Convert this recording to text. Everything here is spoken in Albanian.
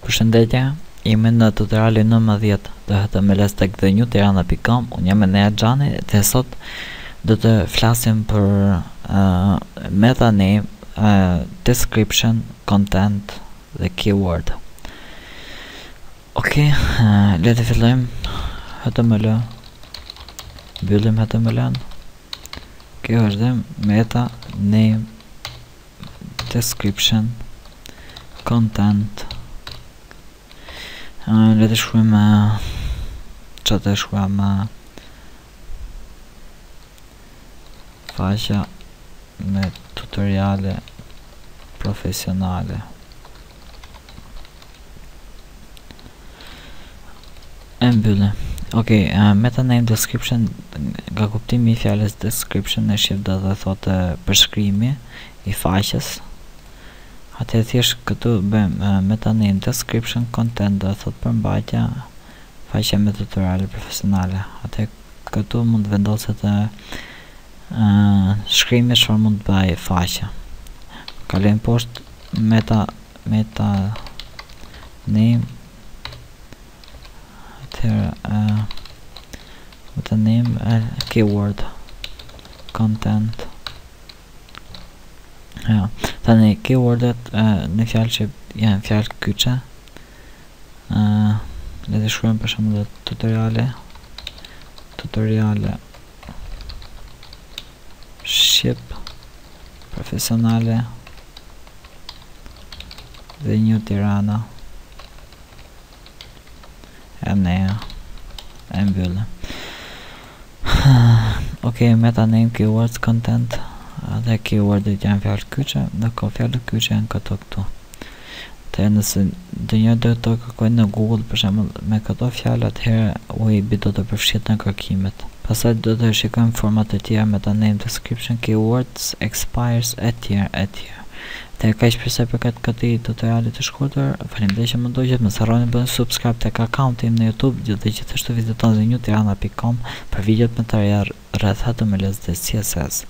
Përshëndetje, jemi në tutorialin 19 të HTML tek thenew.tirana.com. Unë jam Enea Xhani dhe sot do të flasim për meta name, description, content dhe keyword. Ok, le të fillojmë HTML. Mbyllim HTML-n. Kjo është meta name, description, content. Le të shkruajmë çfarë të shkruajmë faqja me tutoriale profesionale. E mbyllim. Ok, meta name description, nga kuptimi i fjalës description e shif do të thotë përshkrimi i faqes. Atë thjesht këtu bëjmë meta name description content do të thotë përmbajtja faqja me tutoriale profesionale. Atë këtu mund të vendoset shkrimi çfarë mund të bëjë faqja. Kalojmë poshtë meta name meta name keyword content. Ja, tani keywordet në fjalë që janë fjalë kyçe. Le të shkruajmë për shembull tutoriale shqip profesionale Thenew Tirana. Enea e mbyllim. Ok, meta name keywords content. Dhe keywordet janë fjalë kyçe, dhe ka fjalë kyçe janë këtu. Të nëse ndonjë do të kërkoj në Google për shembull me këto fjalë, atëherë UIB do të përfshihet në kërkimet. Pastaj do të shikojmë format e tjera, meta name description, keywords, expires etj. Dhe kaq përsa përket këtij tutoriali të shkurtër. Faleminderit që më ndoqët, mos harroni të bëni subscribe tek akaunti im në YouTube dhe gjithashtu vizitoni thenew.tirana.com për videot më të reja rreth HTML dhe CSS.